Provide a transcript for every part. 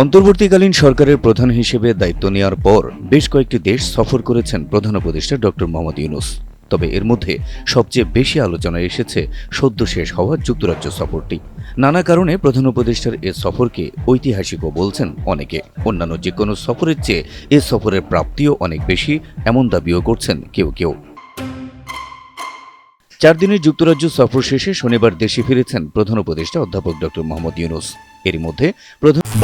অন্তর্বর্তীকালীন সরকারের প্রধান হিসেবে দায়িত্ব নেওয়ার পর বেশ কয়েকটি দেশ সফর করেছেন প্রধান উপদেষ্টা ডক্টর মোহাম্মদ ইউনূস। তবে এর মধ্যে সবচেয়ে বেশি আলোচনায় এসেছে সদ্য শেষ হওয়া যুক্তরাজ্য সফরটি। নানা কারণে প্রধান উপদেষ্টার এ সফরকে ঐতিহাসিকও বলছেন অনেকে। অন্যান্য যে কোনো সফরের চেয়ে এ সফরের প্রাপ্তিও অনেক বেশি, এমন দাবিও করছেন কেউ কেউ। 4 দিনের যুক্তরাজ্য সফর শেষে শনিবার দেশে ফিরেছেন প্রধান উপদেষ্টা অধ্যাপক ডক্টর মোহাম্মদ ইউনূস। এরই মধ্যে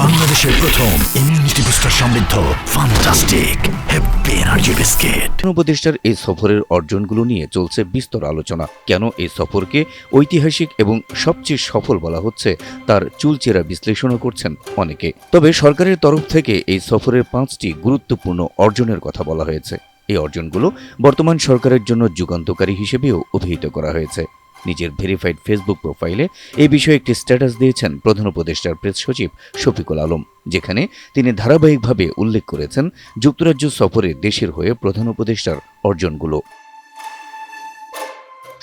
বাংলাদেশের প্রথম ইমিউনিটি বুস্টার সমৃদ্ধ ফ্যান্টাস্টিক হ্যাপি এনার্জি বিস্কিট উপদেষ্টার এই সফরের অর্জনগুলো নিয়ে চলছে বিস্তর আলোচনা। কেন এই সফরকে ঐতিহাসিক এবং সবচেয়ে সফল বলা হচ্ছে তার চুলচেরা বিশ্লেষণও করছেন অনেকে। তবে সরকারের তরফ থেকে এই সফরের 5টি গুরুত্বপূর্ণ অর্জনের কথা বলা হয়েছে। এই অর্জনগুলো বর্তমান সরকারের জন্য যুগান্তকারী হিসেবেও অভিহিত করা হয়েছে। নিজের ভেরিফাইড ফেসবুক প্রোফাইলে এই বিষয়ে একটি স্ট্যাটাস দিয়েছেন প্রধান উপদেষ্টার প্রেস সচিব শফিকুল আলম, যেখানে তিনি ধারাবাহিকভাবে উল্লেখ করেছেন যুক্তরাজ্য সফরে দেশের হয়ে প্রধান উপদেষ্টার অর্জনগুলো।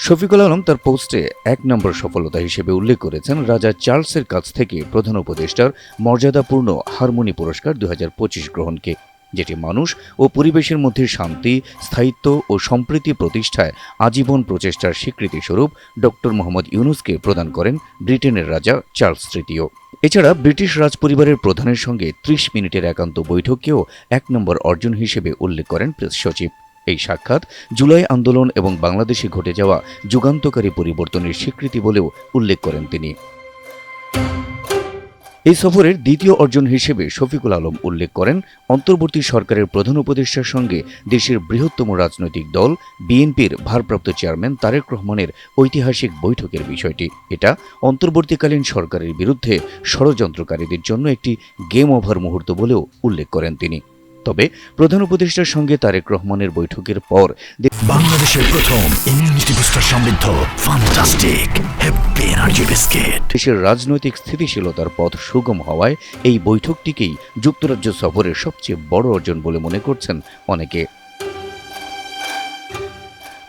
শফিকুল আলম তার পোস্টে 1 নম্বর সফলতা হিসেবে উল্লেখ করেছেন রাজা চার্লসের কাছ থেকে প্রধান উপদেষ্টার মর্যাদাপূর্ণ হারমোনি পুরস্কার 2025 গ্রহণকে, যেটি মানুষ ও পরিবেশের মধ্যে শান্তি, স্থায়িত্ব ও সম্প্রীতি প্রতিষ্ঠায় আজীবন প্রচেষ্টার স্বীকৃতিস্বরূপ ডক্টর মোহাম্মদ ইউনূসকে প্রদান করেন ব্রিটেনের রাজা চার্লস তৃতীয়। এছাড়া ব্রিটিশ রাজপরিবারের প্রধানের সঙ্গে 30 মিনিটের একান্ত বৈঠককেও 1 নম্বর অর্জন হিসেবে উল্লেখ করেন প্রেস সচিব। এই সাক্ষাৎ জুলাই আন্দোলন এবং বাংলাদেশে ঘটে যাওয়া যুগান্তকারী পরিবর্তনের স্বীকৃতি বলেও উল্লেখ করেন তিনি। এই সফরের দ্বিতীয় অর্জন হিসেবে শফিকুল আলম উল্লেখ করেন অন্তর্বর্তী সরকারের প্রধান উপদেষ্টার সঙ্গে দেশের বৃহত্তম রাজনৈতিক দল বিএনপির ভারপ্রাপ্ত চেয়ারম্যান তারেক রহমানের ঐতিহাসিক বৈঠকের বিষয়টি। এটা অন্তর্বর্তীকালীন সরকারের বিরুদ্ধে ষড়যন্ত্রকারীদের জন্য একটি গেম ওভার মুহূর্ত বলেও উল্লেখ করেন তিনি। তবে প্রধান উপদেষ্টার সঙ্গে তারেক রহমানের বৈঠকের পর বাংলাদেশের প্রথম ইমিউনিটি বুস্টার সমৃদ্ধ ফ্যান্টাস্টিক হ্যাপি এনার্জি বিস্কিট দেশের রাজনৈতিক স্থিতিশীলতার পথ সুগম হওয়ায় এই বৈঠকটিকেই যুক্তরাজ্য সফরের সবচেয়ে বড় অর্জন বলে মনে করছেন অনেকে।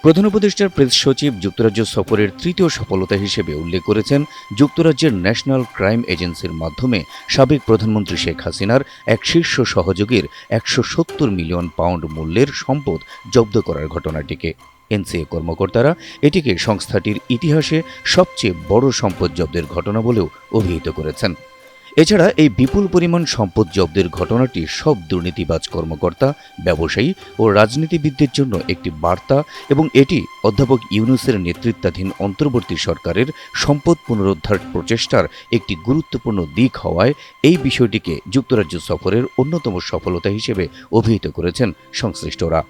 প্রধান উপদেষ্টার প্রেস সচিব যুক্তরাজ্য সফরের তৃতীয় সফলতা হিসেবে উল্লেখ করেছেন যুক্তরাজ্যের ন্যাশনাল ক্রাইম এজেন্সির মাধ্যমে সাবেক প্রধানমন্ত্রী শেখ হাসিনার এক শীর্ষ সহযোগীর 170 মিলিয়ন পাউন্ড মূল্যের সম্পদ জব্দ করার ঘটনাটিকে। এনসিএ কর্মকর্তারা এটিকে সংস্থাটির ইতিহাসে সবচেয়ে বড় সম্পদ জব্দের ঘটনা বলেও অভিহিত করেছেন। এছাড়া এই বিপুল পরিমাণ সম্পদ জব্দের ঘটনাটি সব দুর্নীতিবাজ কর্মকর্তা, ব্যবসায়ী ও রাজনীতিবিদদের জন্য একটি বার্তা এবং এটি অধ্যাপক ইউনূসের নেতৃত্বাধীন অন্তর্বর্তী সরকারের সম্পদ পুনরুদ্ধার প্রচেষ্টার একটি গুরুত্বপূর্ণ দিক হওয়ায় এই বিষয়টিকে যুক্তরাজ্য সফরের অন্যতম সফলতা হিসেবে অভিহিত করেছেন সংশ্লিষ্টরা।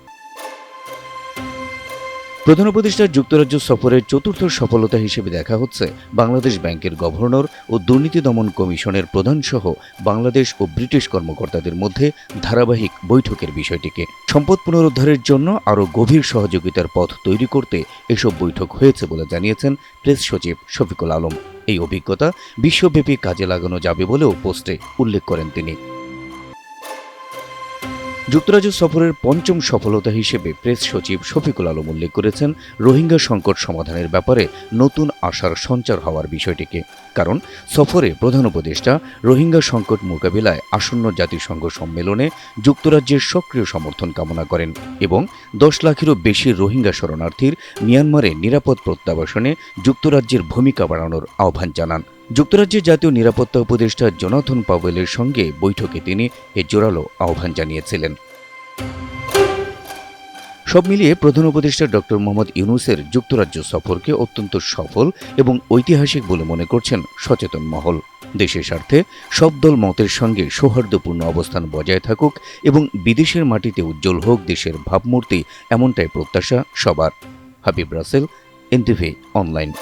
প্রধান উপদেষ্টার যুক্তরাজ্য সফরের চতুর্থ সফলতা হিসেবে দেখা হচ্ছে বাংলাদেশ ব্যাংকের গভর্নর ও দুর্নীতি দমন কমিশনের প্রধানসহ বাংলাদেশ ও ব্রিটিশ কর্মকর্তাদের মধ্যে ধারাবাহিক বৈঠকের বিষয়টিকে। সম্পদ পুনরুদ্ধারের জন্য আরও গভীর সহযোগিতার পথ তৈরি করতে এসব বৈঠক হয়েছে বলে জানিয়েছেন প্রেস সচিব শফিকুল আলম। এই অভিজ্ঞতা বিশ্বব্যাপী কাজে লাগানো যাবে বলেও পোস্টে উল্লেখ করেন তিনি। যুক্তরাজ্য সফরের পঞ্চম সফলতা হিসেবে প্রেস সচিব শফিকুল আলম উল্লেখ করেছেন রোহিঙ্গা সংকট সমাধানের ব্যাপারে নতুন আশার সঞ্চার হওয়ার বিষয়টিকে। কারণ সফরে প্রধান উপদেষ্টা রোহিঙ্গা সংকট মোকাবিলায় আসন্ন জাতিসংঘ সম্মেলনে যুক্তরাজ্যের সক্রিয় সমর্থন কামনা করেন এবং 10 লাখেরও বেশি রোহিঙ্গা শরণার্থীর মিয়ানমারে নিরাপদ প্রত্যাবাসনে যুক্তরাজ্যের ভূমিকা বাড়ানোর আহ্বান জানান। যুক্তরাজ্যের জাতীয় নিরাপত্তা উপদেষ্টা জোনাথন পাওয়েলের সঙ্গে বৈঠকে তিনি এ জোরালো আহ্বান জানিয়েছিলেন। সব মিলিয়ে প্রধান উপদেষ্টা ডক্টর মোহাম্মদ ইউনূসের যুক্তরাজ্য সফরকে অত্যন্ত সফল এবং ঐতিহাসিক বলে মনে করছেন সচেতন মহল। দেশের স্বার্থে সব দল মতের সঙ্গে সৌহার্দ্যপূর্ণ অবস্থান বজায় থাকুক এবং বিদেশের মাটিতে উজ্জ্বল হোক দেশের ভাবমূর্তি, এমনটাই প্রত্যাশা সবার। Habib Rasel, NTV online.